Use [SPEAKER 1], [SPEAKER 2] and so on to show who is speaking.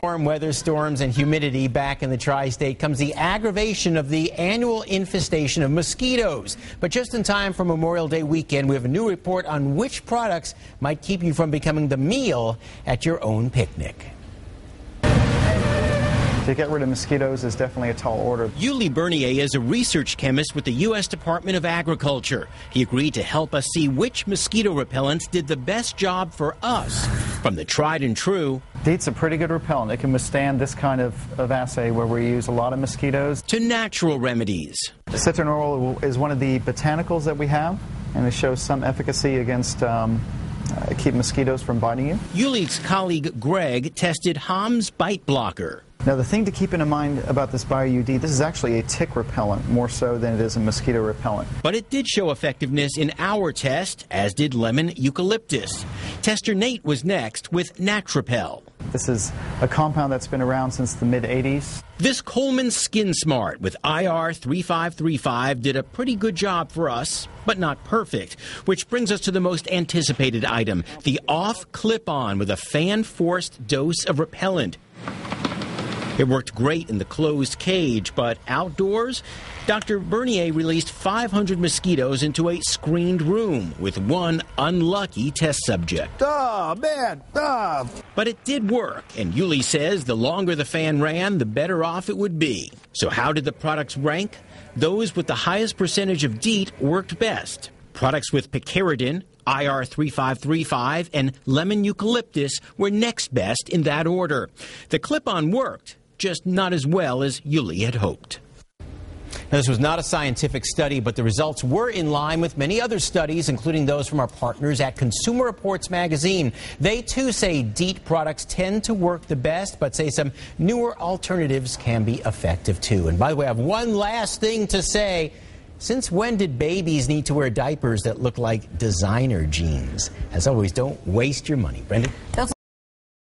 [SPEAKER 1] Warm weather, storms, and humidity back in the tri-state comes the aggravation of the annual infestation of mosquitoes. But just in time for Memorial Day weekend, we have a new report on which products might keep you from becoming the meal at your own picnic.
[SPEAKER 2] To get rid of mosquitoes is definitely a tall order.
[SPEAKER 1] Yuli Bernier is a research chemist with the U.S. Department of Agriculture. He agreed to help us see which mosquito repellents did the best job for us. From the tried and true,
[SPEAKER 2] DEET's a pretty good repellent. It can withstand this kind of assay where we use a lot of mosquitoes.
[SPEAKER 1] To natural remedies.
[SPEAKER 2] Citron oil is one of the botanicals that we have, and it shows some efficacy against keep mosquitoes from biting you.
[SPEAKER 1] Yuli's colleague Greg tested Ham's bite blocker.
[SPEAKER 2] Now, the thing to keep in mind about this BioUD, this is actually a tick repellent more so than it is a mosquito repellent.
[SPEAKER 1] But it did show effectiveness in our test, as did lemon eucalyptus. Tester Nate was next with Natrapel.
[SPEAKER 2] This is a compound that's been around since the mid-'80s.
[SPEAKER 1] This Coleman Skin Smart with IR 3535 did a pretty good job for us, but not perfect. Which brings us to the most anticipated item, the off clip-on with a fan-forced dose of repellent. It worked great in the closed cage, but outdoors, Dr. Bernier released 500 mosquitoes into a screened room with one unlucky test subject.
[SPEAKER 3] Oh, man. Oh.
[SPEAKER 1] But it did work, and Yuli says the longer the fan ran, the better off it would be. So how did the products rank? Those with the highest percentage of DEET worked best. Products with picaridin, IR 3535, and lemon eucalyptus were next best in that order. The clip-on worked, just not as well as Yuli had hoped. Now, this was not a scientific study, but the results were in line with many other studies, including those from our partners at Consumer Reports magazine. They, too, say DEET products tend to work the best, but say some newer alternatives can be effective, too. And by the way, I have one last thing to say. Since when did babies need to wear diapers that look like designer jeans? As always, don't waste your money. Brendan?